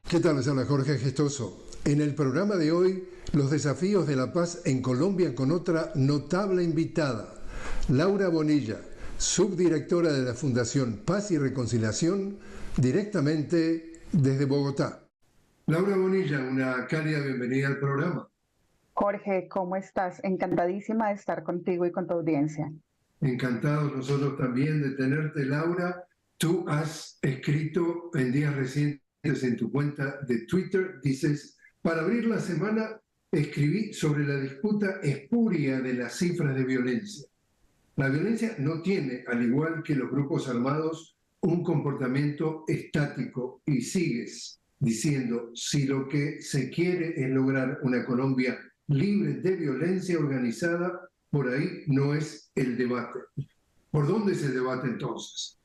¿Qué tal? Les habla Jorge Gestoso. En el programa de hoy, los desafíos de la paz en Colombia con otra notable invitada, Laura Bonilla, subdirectora de la Fundación Paz y Reconciliación, directamente desde Bogotá. Laura Bonilla, una cálida bienvenida al programa. Jorge, ¿cómo estás? Encantadísima de estar contigo y con tu audiencia. Encantados nosotros también de tenerte, Laura. Tú has escrito en días recientes en tu cuenta de Twitter, dices, para abrir la semana escribí sobre la disputa espuria de las cifras de violencia. La violencia no tiene, al igual que los grupos armados, un comportamiento estático y sigues diciendo, si lo que se quiere es lograr una Colombia libre de violencia organizada, por ahí no es el debate. ¿Por dónde es el debate entonces?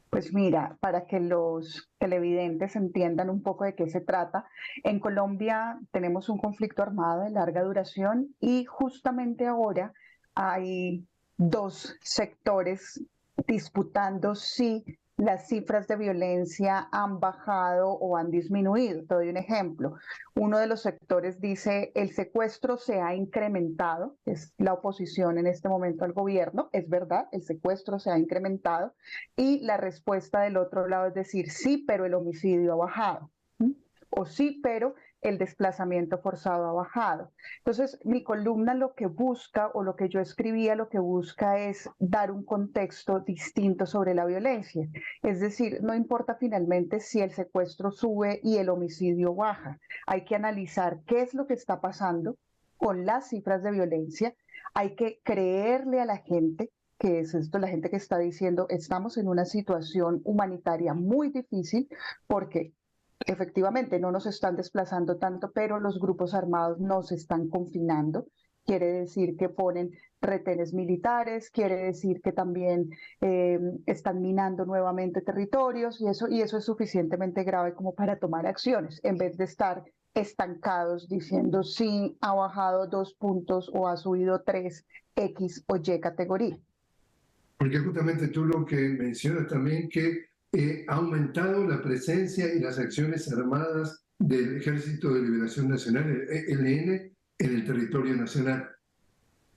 Pues mira, para que los televidentes entiendan un poco de qué se trata, en Colombia tenemos un conflicto armado de larga duración y justamente ahora hay dos sectores disputando si las cifras de violencia han bajado o han disminuido. Te doy un ejemplo. Uno de los sectores dice el secuestro se ha incrementado, es la oposición en este momento al gobierno, es verdad, el secuestro se ha incrementado, y la respuesta del otro lado es decir, sí, pero el homicidio ha bajado. O sí, pero el desplazamiento forzado ha bajado. Entonces, mi columna lo que busca, o lo que yo escribía, lo que busca es dar un contexto distinto sobre la violencia. Es decir, no importa finalmente si el secuestro sube y el homicidio baja. Hay que analizar qué es lo que está pasando con las cifras de violencia. Hay que creerle a la gente, que es esto, la gente que está diciendo, estamos en una situación humanitaria muy difícil porque efectivamente no nos están desplazando tanto, pero los grupos armados no se están confinando. Quiere decir que ponen retenes militares, quiere decir que también están minando nuevamente territorios y eso es suficientemente grave como para tomar acciones, en vez de estar estancados diciendo sí, ha bajado 2 puntos o ha subido 3, X o Y categoría. Porque justamente tú lo que mencionas también que ha aumentado la presencia y las acciones armadas del Ejército de Liberación Nacional, el ELN, en el territorio nacional.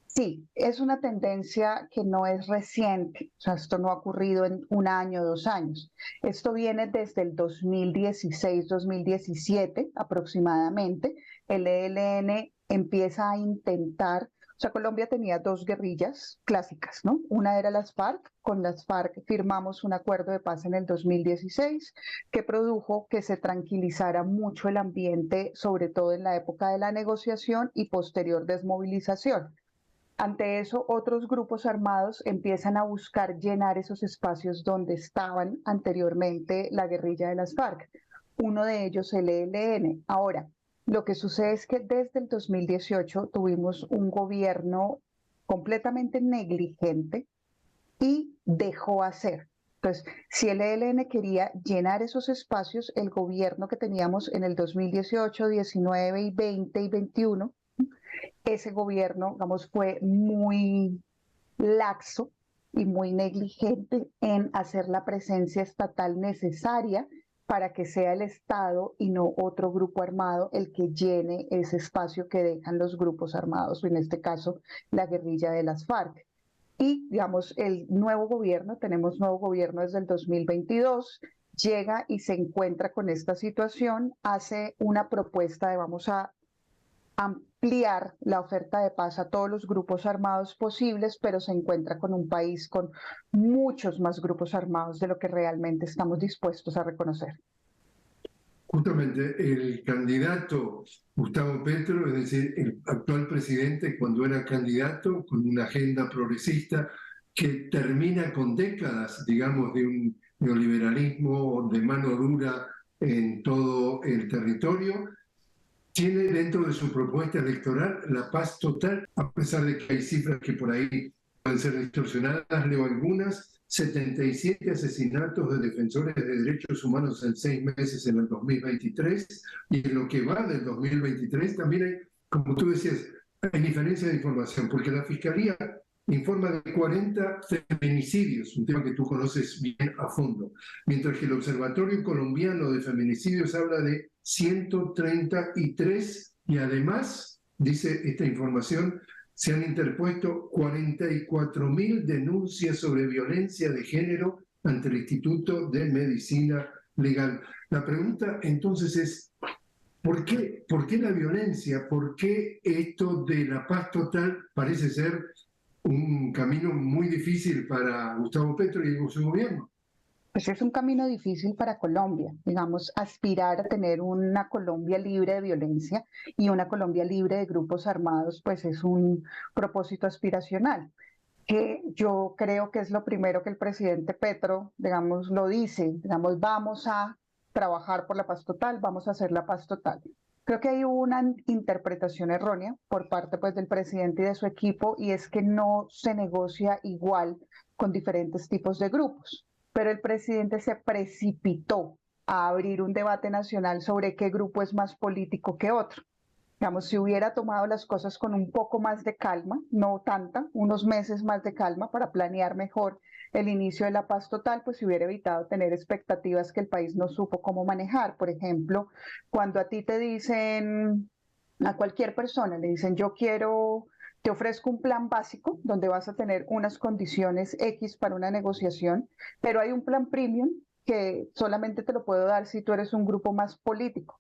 Sí, es una tendencia que no es reciente, o sea, esto no ha ocurrido en un año, 2 años. Esto viene desde el 2016-2017 aproximadamente. El ELN empieza a intentar, o sea, Colombia tenía dos guerrillas clásicas, ¿no? Una era las FARC, con las FARC firmamos un acuerdo de paz en el 2016 que produjo que se tranquilizara mucho el ambiente, sobre todo en la época de la negociación y posterior desmovilización. Ante eso, otros grupos armados empiezan a buscar llenar esos espacios donde estaban anteriormente la guerrilla de las FARC. Uno de ellos, el ELN. Ahora, lo que sucede es que desde el 2018 tuvimos un gobierno completamente negligente y dejó hacer. Entonces, si el ELN quería llenar esos espacios, el gobierno que teníamos en el 2018, 19 y 20 y 21, ese gobierno, digamos, fue muy laxo y muy negligente en hacer la presencia estatal necesaria para que sea el Estado y no otro grupo armado el que llene ese espacio que dejan los grupos armados, o en este caso la guerrilla de las FARC. Y, digamos, el nuevo gobierno, tenemos nuevo gobierno desde el 2022, llega y se encuentra con esta situación, hace una propuesta de vamos a ampliar la oferta de paz a todos los grupos armados posibles, pero se encuentra con un país con muchos más grupos armados de lo que realmente estamos dispuestos a reconocer. Justamente el candidato Gustavo Petro, es decir, el actual presidente, cuando era candidato, con una agenda progresista que termina con décadas, digamos, de un neoliberalismo de mano dura en todo el territorio, tiene dentro de su propuesta electoral la paz total, a pesar de que hay cifras que por ahí pueden ser distorsionadas, leo algunas, 77 asesinatos de defensores de derechos humanos en 6 meses en el 2023, y en lo que va del 2023 también hay, como tú decías, hay diferencia de información, porque la Fiscalía informa de 40 feminicidios, un tema que tú conoces bien a fondo, mientras que el Observatorio Colombiano de Feminicidios habla de 133 y además, dice esta información, se han interpuesto 44.000 denuncias sobre violencia de género ante el Instituto de Medicina Legal. La pregunta entonces es, ¿por qué la violencia? ¿Por qué esto de la paz total parece ser un camino muy difícil para Gustavo Petro y su gobierno? Pues es un camino difícil para Colombia, digamos, aspirar a tener una Colombia libre de violencia y una Colombia libre de grupos armados, pues es un propósito aspiracional, que yo creo que es lo primero que el presidente Petro, digamos, lo dice, digamos, vamos a trabajar por la paz total, vamos a hacer la paz total. Creo que hay una interpretación errónea por parte pues del presidente y de su equipo, y es que no se negocia igual con diferentes tipos de grupos, pero el presidente se precipitó a abrir un debate nacional sobre qué grupo es más político que otro. Digamos, si hubiera tomado las cosas con un poco más de calma, no tanta, unos meses más de calma para planear mejor el inicio de la paz total, pues se hubiera evitado tener expectativas que el país no supo cómo manejar. Por ejemplo, cuando a ti te dicen, a cualquier persona le dicen, yo quiero, te ofrezco un plan básico donde vas a tener unas condiciones X para una negociación, pero hay un plan premium que solamente te lo puedo dar si tú eres un grupo más político.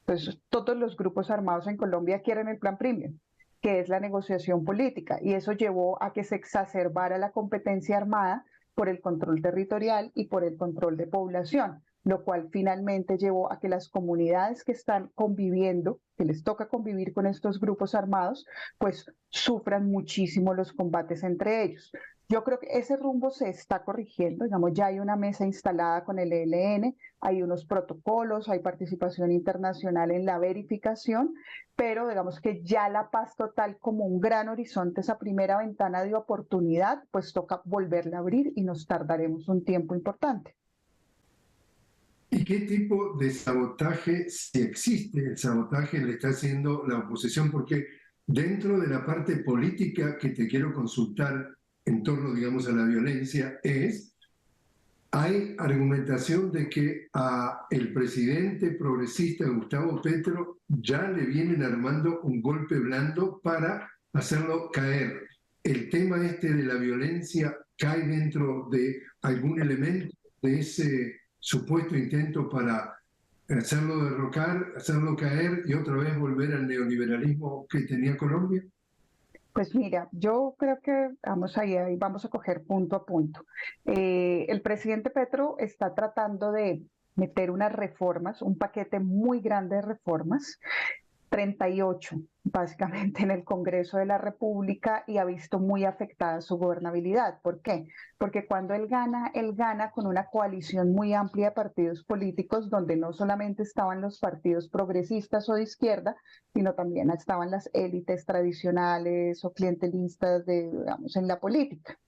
Pues todos los grupos armados en Colombia quieren el plan premium, que es la negociación política, y eso llevó a que se exacerbara la competencia armada por el control territorial y por el control de población, lo cual finalmente llevó a que las comunidades que están conviviendo, que les toca convivir con estos grupos armados, pues sufran muchísimo los combates entre ellos. Yo creo que ese rumbo se está corrigiendo, digamos, ya hay una mesa instalada con el ELN, hay unos protocolos, hay participación internacional en la verificación, pero digamos que ya la paz total como un gran horizonte, esa primera ventana de oportunidad, pues toca volverla a abrir y nos tardaremos un tiempo importante. ¿Y qué tipo de sabotaje, si existe el sabotaje, le está haciendo la oposición? Porque dentro de la parte política que te quiero consultar en torno, digamos, a la violencia es, hay argumentación de que a el presidente progresista Gustavo Petro ya le vienen armando un golpe blando para hacerlo caer. ¿El tema este de la violencia cae dentro de algún elemento de ese supuesto intento para hacerlo derrocar, hacerlo caer y otra vez volver al neoliberalismo que tenía Colombia? Pues mira, yo creo que vamos ahí vamos a coger punto a punto. El presidente Petro está tratando de meter unas reformas, un paquete muy grande de reformas, 38 básicamente en el Congreso de la República, y ha visto muy afectada su gobernabilidad. ¿Por qué? Porque cuando él gana con una coalición muy amplia de partidos políticos donde no solamente estaban los partidos progresistas o de izquierda, sino también estaban las élites tradicionales o clientelistas de, digamos, en la política.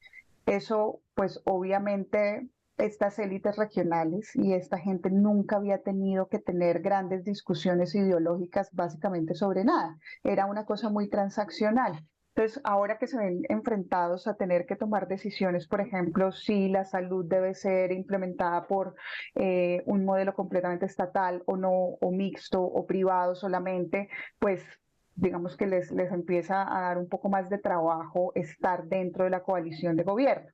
Eso, pues obviamente, estas élites regionales y esta gente nunca había tenido que tener grandes discusiones ideológicas básicamente sobre nada. Era una cosa muy transaccional. Entonces, ahora que se ven enfrentados a tener que tomar decisiones, por ejemplo, si la salud debe ser implementada por un modelo completamente estatal o no, o mixto o privado solamente, pues digamos que les empieza a dar un poco más de trabajo estar dentro de la coalición de gobierno,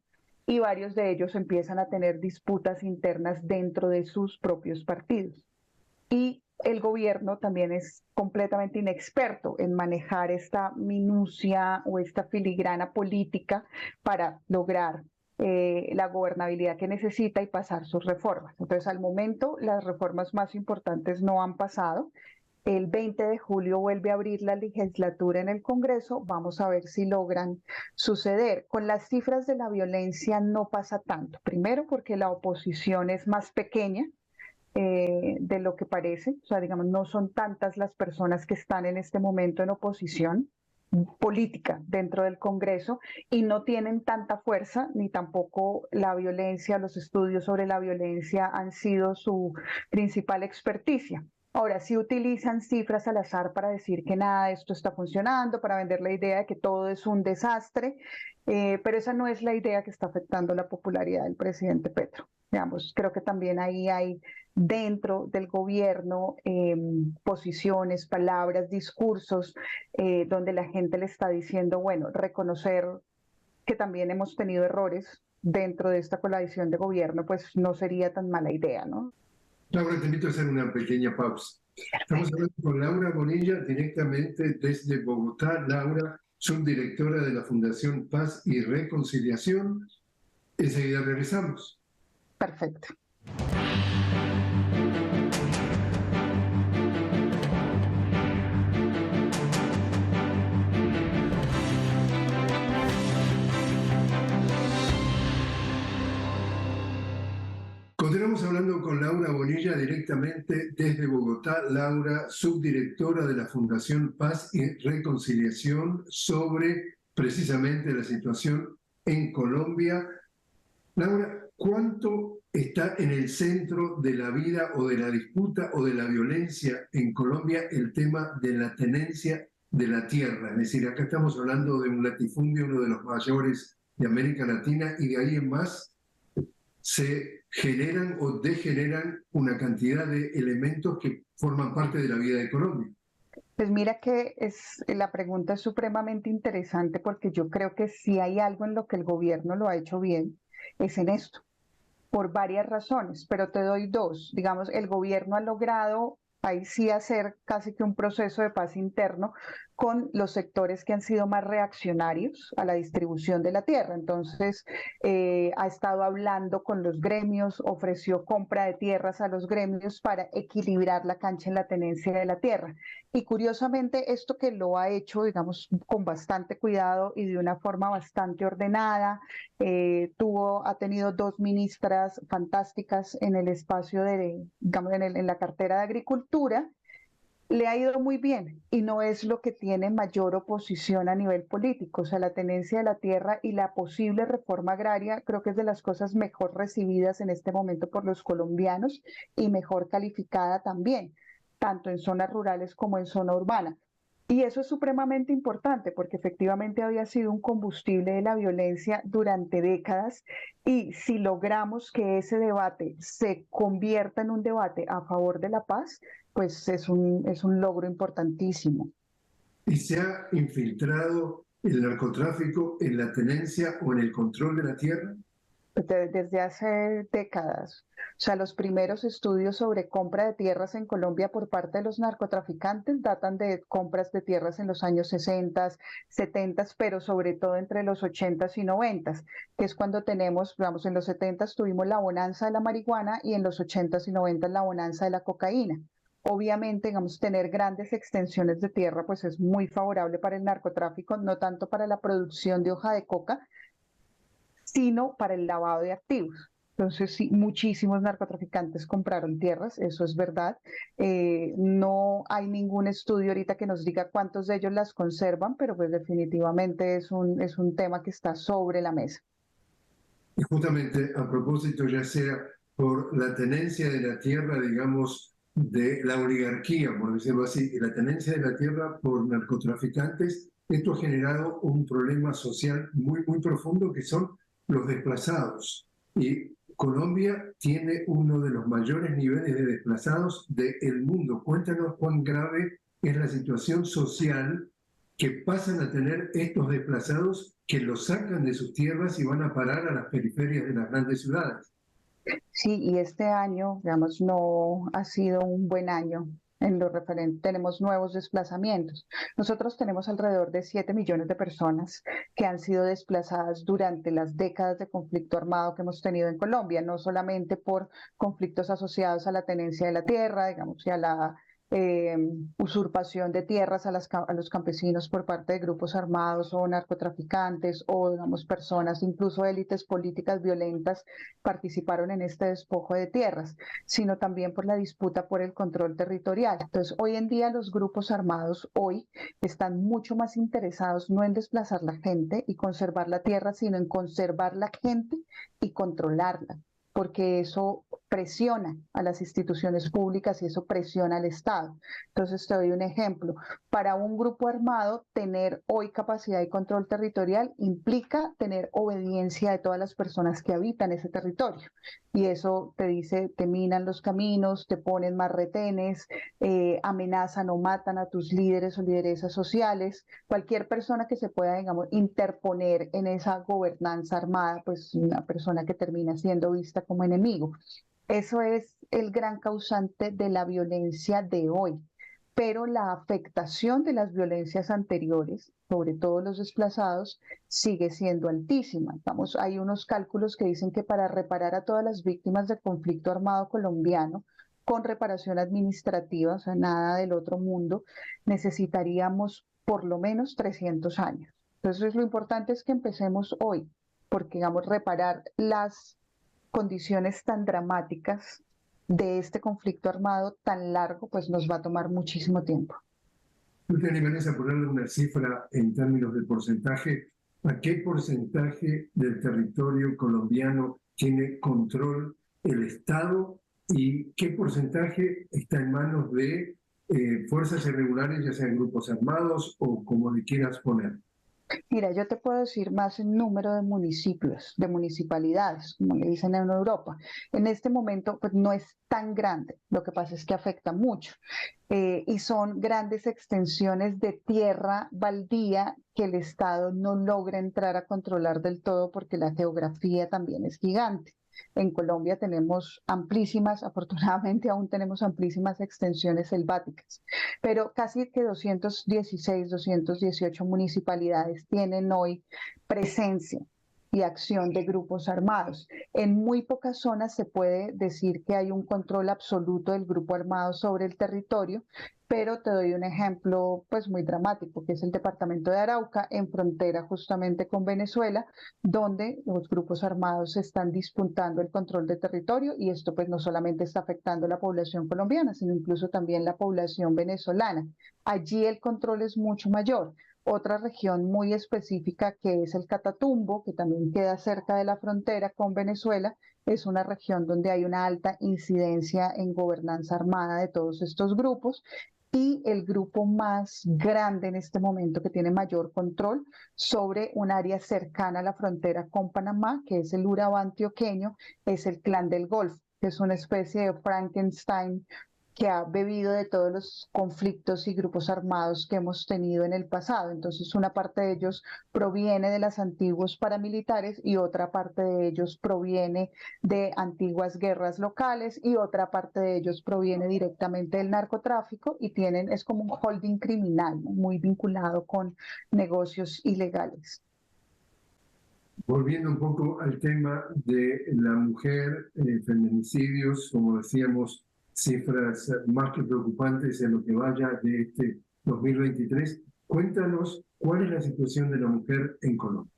y varios de ellos empiezan a tener disputas internas dentro de sus propios partidos. Y el gobierno también es completamente inexperto en manejar esta minucia o esta filigrana política para lograr la gobernabilidad que necesita y pasar sus reformas. Entonces, al momento, las reformas más importantes no han pasado. El 20 de julio vuelve a abrir la legislatura en el Congreso. Vamos a ver si logran suceder. Con las cifras de la violencia no pasa tanto. Primero, porque la oposición es más pequeña de lo que parece. O sea, digamos, no son tantas las personas que están en este momento en oposición política dentro del Congreso, y no tienen tanta fuerza, ni tampoco la violencia, los estudios sobre la violencia han sido su principal experticia. Ahora sí utilizan cifras al azar para decir que nada de esto está funcionando, para vender la idea de que todo es un desastre, pero esa no es la idea que está afectando la popularidad del presidente Petro. Digamos, creo que también ahí hay dentro del gobierno posiciones, palabras, discursos, donde la gente le está diciendo, bueno, reconocer que también hemos tenido errores dentro de esta coalición de gobierno, pues no sería tan mala idea, ¿no? Laura, te invito a hacer una pequeña pausa. Estamos hablando con Laura Bonilla directamente desde Bogotá. Laura, subdirectora de la Fundación Paz y Reconciliación. Enseguida regresamos. Perfecto. Continuamos hablando con Laura Bonilla directamente desde Bogotá. Laura, subdirectora de la Fundación Paz y Reconciliación, sobre precisamente la situación en Colombia. Laura, ¿cuánto está en el centro de la vida o de la disputa o de la violencia en Colombia el tema de la tenencia de la tierra? Es decir, acá estamos hablando de un latifundio, uno de los mayores de América Latina, y de ahí en más se generan o degeneran una cantidad de elementos que forman parte de la vida de Colombia. Pues mira que la pregunta es supremamente interesante porque yo creo que si hay algo en lo que el gobierno lo ha hecho bien, es en esto, por varias razones, pero te doy dos. Digamos, el gobierno ha logrado ahí sí hacer casi que un proceso de paz interno con los sectores que han sido más reaccionarios a la distribución de la tierra. Entonces, ha estado hablando con los gremios, ofreció compra de tierras a los gremios para equilibrar la cancha en la tenencia de la tierra. Y curiosamente, esto que lo ha hecho, digamos, con bastante cuidado y de una forma bastante ordenada, ha tenido dos ministras fantásticas en el espacio de, digamos, en la cartera de Agricultura, le ha ido muy bien y no es lo que tiene mayor oposición a nivel político. O sea, la tenencia de la tierra y la posible reforma agraria creo que es de las cosas mejor recibidas en este momento por los colombianos y mejor calificada también, tanto en zonas rurales como en zona urbana. Y eso es supremamente importante porque efectivamente había sido un combustible de la violencia durante décadas y si logramos que ese debate se convierta en un debate a favor de la paz, pues es un logro importantísimo. ¿Y se ha infiltrado el narcotráfico en la tenencia o en el control de la tierra? Desde hace décadas. O sea, los primeros estudios sobre compra de tierras en Colombia por parte de los narcotraficantes datan de compras de tierras en los años 60, 70, pero sobre todo entre los 80 y 90, que es cuando tenemos, vamos, en los 70 tuvimos la bonanza de la marihuana y en los 80 y 90 la bonanza de la cocaína. Obviamente, digamos, tener grandes extensiones de tierra pues es muy favorable para el narcotráfico, no tanto para la producción de hoja de coca, sino para el lavado de activos. Entonces, sí, muchísimos narcotraficantes compraron tierras, eso es verdad. No hay ningún estudio ahorita que nos diga cuántos de ellos las conservan, pero pues definitivamente es un tema que está sobre la mesa. Y justamente a propósito, ya sea por la tenencia de la tierra, digamos, de la oligarquía, por decirlo así, y la tenencia de la tierra por narcotraficantes, esto ha generado un problema social muy, muy profundo que son los desplazados. Y Colombia tiene uno de los mayores niveles de desplazados del mundo. Cuéntanos cuán grave es la situación social que pasan a tener estos desplazados que los sacan de sus tierras y van a parar a las periferias de las grandes ciudades. Sí, y este año, digamos, no ha sido un buen año en lo referente. Tenemos nuevos desplazamientos. Nosotros tenemos alrededor de 7 millones de personas que han sido desplazadas durante las décadas de conflicto armado que hemos tenido en Colombia, no solamente por conflictos asociados a la tenencia de la tierra, digamos, y a la eh, usurpación de tierras a los campesinos por parte de grupos armados o narcotraficantes o, digamos, personas, incluso élites políticas violentas participaron en este despojo de tierras, sino también por la disputa por el control territorial. Entonces, hoy en día los grupos armados hoy están mucho más interesados no en desplazar la gente y conservar la tierra, sino en conservar la gente y controlarla. porque eso presiona a las instituciones públicas y eso presiona al Estado. Entonces, te doy un ejemplo. Para un grupo armado, tener hoy capacidad y control territorial implica tener obediencia de todas las personas que habitan ese territorio. Y eso te dice, te minan los caminos, te ponen más retenes, amenazan o matan a tus líderes o lideresas sociales. Cualquier persona que se pueda, digamos, interponer en esa gobernanza armada, pues una persona que termina siendo vista como enemigo. Eso es el gran causante de la violencia de hoy, pero la afectación de las violencias anteriores, sobre todo los desplazados, sigue siendo altísima. Vamos, hay unos cálculos que dicen que para reparar a todas las víctimas del conflicto armado colombiano, con reparación administrativa, o sea, nada del otro mundo, necesitaríamos por lo menos 300 años. Entonces, lo importante es que empecemos hoy, porque, digamos, reparar las condiciones tan dramáticas de este conflicto armado tan largo, pues nos va a tomar muchísimo tiempo. ¿Tú te animarías a ponerle una cifra en términos de porcentaje? ¿A qué porcentaje del territorio colombiano tiene control el Estado y qué porcentaje está en manos de fuerzas irregulares, ya sean grupos armados o como le quieras poner? Mira, yo te puedo decir más en número de municipios, de municipalidades, como le dicen en Europa. En este momento, pues no es tan grande, lo que pasa es que afecta mucho. Y son grandes extensiones de tierra baldía que el Estado no logra entrar a controlar del todo porque la geografía también es gigante. En Colombia tenemos amplísimas, afortunadamente aún tenemos amplísimas extensiones selváticas, pero casi que 216, 218 municipalidades tienen hoy presencia y acción de grupos armados. En muy pocas zonas se puede decir que hay un control absoluto del grupo armado sobre el territorio, pero te doy un ejemplo pues muy dramático, que es el departamento de Arauca, en frontera justamente con Venezuela, donde los grupos armados están disputando el control de territorio y esto pues no solamente está afectando a la población colombiana, sino incluso también la población venezolana. Allí el control es mucho mayor. Otra región muy específica que es el Catatumbo, que también queda cerca de la frontera con Venezuela, es una región donde hay una alta incidencia en gobernanza armada de todos estos grupos y el grupo más grande en este momento que tiene mayor control sobre un área cercana a la frontera con Panamá, que es el Urabá antioqueño, es el Clan del Golfo, que es una especie de Frankenstein que ha bebido de todos los conflictos y grupos armados que hemos tenido en el pasado. Entonces, una parte de ellos proviene de las antiguos paramilitares y otra parte de ellos proviene de antiguas guerras locales y otra parte de ellos proviene directamente del narcotráfico y tienen, es como un holding criminal, ¿no? Muy vinculado con negocios ilegales. Volviendo un poco al tema de la mujer, feminicidios, como decíamos, cifras más que preocupantes en lo que vaya de este 2023. Cuéntanos cuál es la situación de la mujer en Colombia.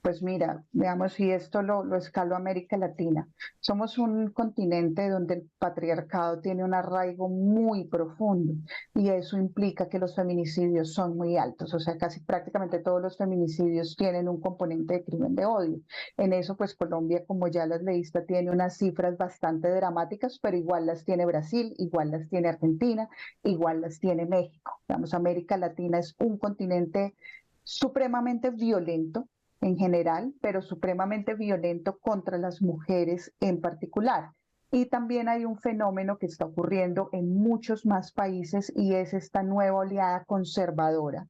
Pues mira, veamos si esto lo escalo a América Latina. Somos un continente donde el patriarcado tiene un arraigo muy profundo y eso implica que los feminicidios son muy altos, o sea, casi prácticamente todos los feminicidios tienen un componente de crimen de odio. En eso, pues Colombia, como ya las leíste, tiene unas cifras bastante dramáticas, pero igual las tiene Brasil, igual las tiene Argentina, igual las tiene México. Digamos, América Latina es un continente supremamente violento en general, pero supremamente violento contra las mujeres en particular. Y también hay un fenómeno que está ocurriendo en muchos más países y es esta nueva oleada conservadora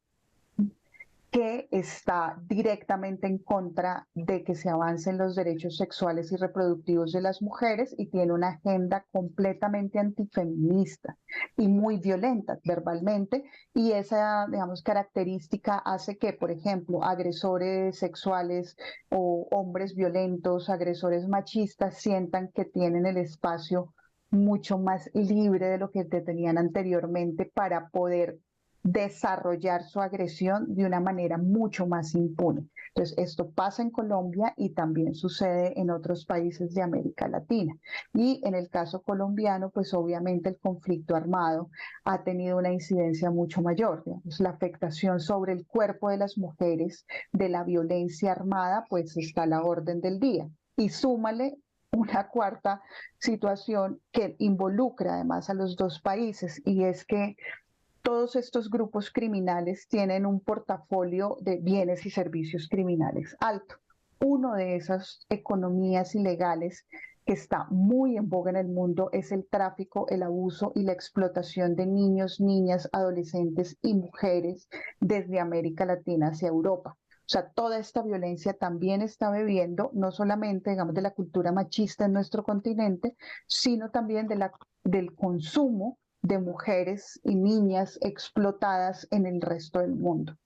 que está directamente en contra de que se avancen los derechos sexuales y reproductivos de las mujeres y tiene una agenda completamente antifeminista y muy violenta verbalmente y esa, digamos, característica hace que, por ejemplo, agresores sexuales o hombres violentos, agresores machistas sientan que tienen el espacio mucho más libre de lo que tenían anteriormente para poder desarrollar su agresión de una manera mucho más impune. Entonces, esto pasa en Colombia y también sucede en otros países de América Latina. Y en el caso colombiano, pues obviamente el conflicto armado ha tenido una incidencia mucho mayor. Digamos, la afectación sobre el cuerpo de las mujeres de la violencia armada, pues está a la orden del día. Y súmale una cuarta situación que involucra además a los dos países, y es que todos estos grupos criminales tienen un portafolio de bienes y servicios criminales alto. Uno de esas economías ilegales que está muy en boga en el mundo es el tráfico, el abuso y la explotación de niños, niñas, adolescentes y mujeres desde América Latina hacia Europa. O sea, toda esta violencia también está bebiendo no solamente, digamos, de la cultura machista en nuestro continente, sino también del consumo de mujeres y niñas explotadas en el resto del mundo.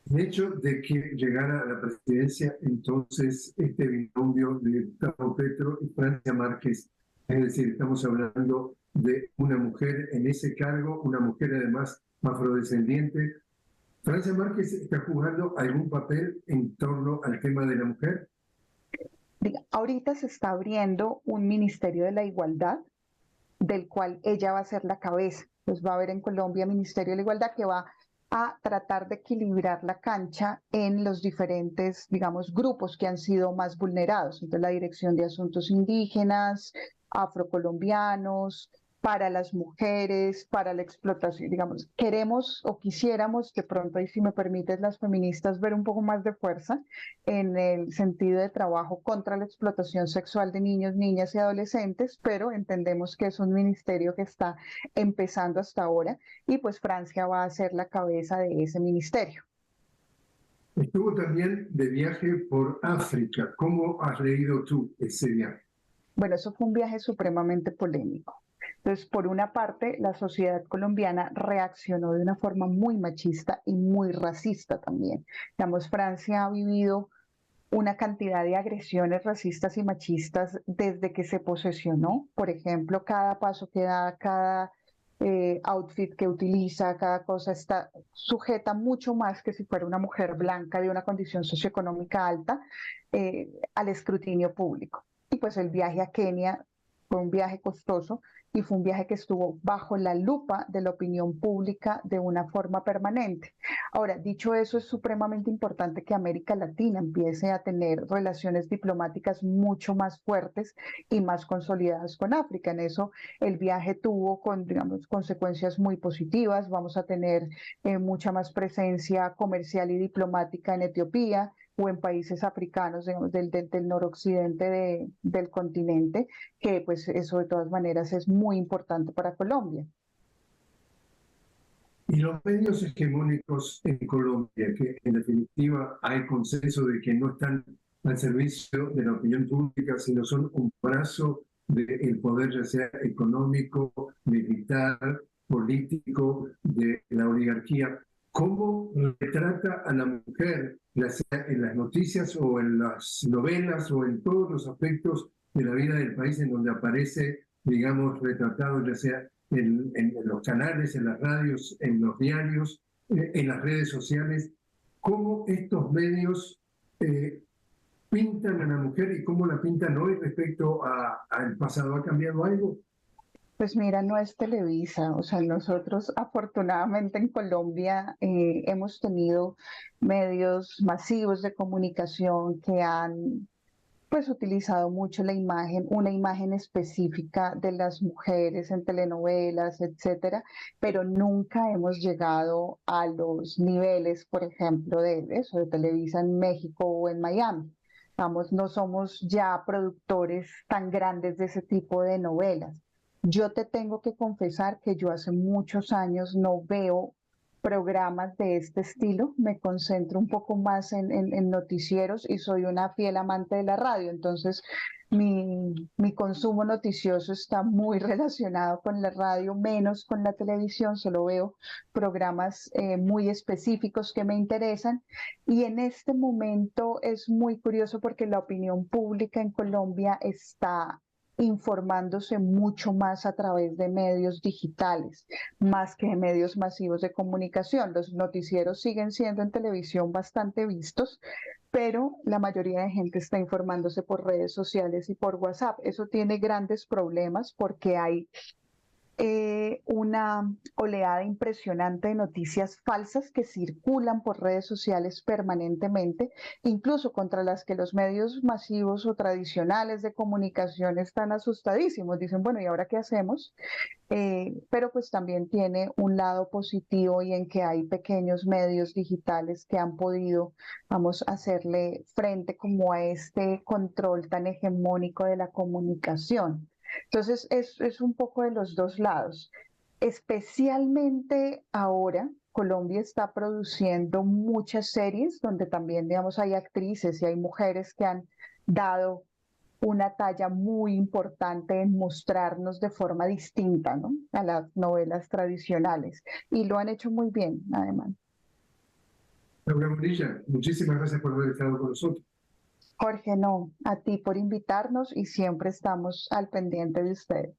El hecho de que llegara a la presidencia entonces este binomio de Gustavo Petro y Francia Márquez, es decir, estamos hablando de una mujer en ese cargo, una mujer además afrodescendiente. ¿Francia Márquez está jugando algún papel en torno al tema de la mujer? Ahorita se está abriendo un Ministerio de la Igualdad, del cual ella va a ser la cabeza. Pues va a haber en Colombia Ministerio de la Igualdad que va a tratar de equilibrar la cancha en los diferentes, digamos, grupos que han sido más vulnerados. Entonces, la Dirección de Asuntos Indígenas, afrocolombianos, para las mujeres, para la explotación, digamos, queremos o quisiéramos que pronto, y si me permites, las feministas ver un poco más de fuerza en el sentido de trabajo contra la explotación sexual de niños, niñas y adolescentes, pero entendemos que es un ministerio que está empezando hasta ahora y pues Francia va a ser la cabeza de ese ministerio. Estuvo también de viaje por África. ¿Cómo has leído tú ese viaje? Bueno, eso fue un viaje supremamente polémico. Entonces, por una parte, la sociedad colombiana reaccionó de una forma muy machista y muy racista también. Digamos, Francia ha vivido una cantidad de agresiones racistas y machistas desde que se posesionó. Por ejemplo, cada paso que da, cada outfit que utiliza, cada cosa está sujeta mucho más que si fuera una mujer blanca de una condición socioeconómica alta al escrutinio público. Y pues el viaje a Kenia fue un viaje costoso y fue un viaje que estuvo bajo la lupa de la opinión pública de una forma permanente. Ahora, dicho eso, es supremamente importante que América Latina empiece a tener relaciones diplomáticas mucho más fuertes y más consolidadas con África. En eso el viaje tuvo, digamos, consecuencias muy positivas. Vamos a tener mucha más presencia comercial y diplomática en Etiopía o en países africanos, digamos, del noroccidente del continente, que pues eso de todas maneras es muy importante para Colombia. Y los medios hegemónicos en Colombia, que en definitiva hay consenso de que no están al servicio de la opinión pública, sino son un brazo del poder, ya sea económico, militar, político, de la oligarquía. ¿Cómo retrata a la mujer, ya sea en las noticias o en las novelas o en todos los aspectos de la vida del país en donde aparece, digamos, retratado, ya sea en los canales, en las radios, en los diarios, en las redes sociales, cómo estos medios pintan a la mujer y cómo la pintan hoy respecto al pasado? ¿Ha cambiado algo? Pues mira, no es Televisa, o sea, nosotros afortunadamente en Colombia hemos tenido medios masivos de comunicación que han pues utilizado mucho la imagen, una imagen específica de las mujeres en telenovelas, etcétera, pero nunca hemos llegado a los niveles, por ejemplo, de eso, de Televisa en México o en Miami. Vamos, no somos ya productores tan grandes de ese tipo de novelas. Yo te tengo que confesar que yo hace muchos años no veo programas de este estilo, me concentro un poco más en noticieros y soy una fiel amante de la radio, entonces mi consumo noticioso está muy relacionado con la radio, menos con la televisión, solo veo programas muy específicos que me interesan y en este momento es muy curioso porque la opinión pública en Colombia está informándose mucho más a través de medios digitales, más que de medios masivos de comunicación. Los noticieros siguen siendo en televisión bastante vistos, pero la mayoría de gente está informándose por redes sociales y por WhatsApp. Eso tiene grandes problemas porque hay una oleada impresionante de noticias falsas que circulan por redes sociales permanentemente, incluso contra las que los medios masivos o tradicionales de comunicación están asustadísimos. Dicen, bueno, ¿y ahora qué hacemos? Pero pues también tiene un lado positivo y en que hay pequeños medios digitales que han podido, vamos, hacerle frente como a este control tan hegemónico de la comunicación. Entonces, es un poco de los dos lados. Especialmente ahora, Colombia está produciendo muchas series donde también, digamos, hay actrices y hay mujeres que han dado una talla muy importante en mostrarnos de forma distinta, ¿no? A las novelas tradicionales. Y lo han hecho muy bien, además. Laura Bonilla, muchísimas gracias por haber estado con nosotros. Jorge, no, a ti por invitarnos y siempre estamos al pendiente de ustedes.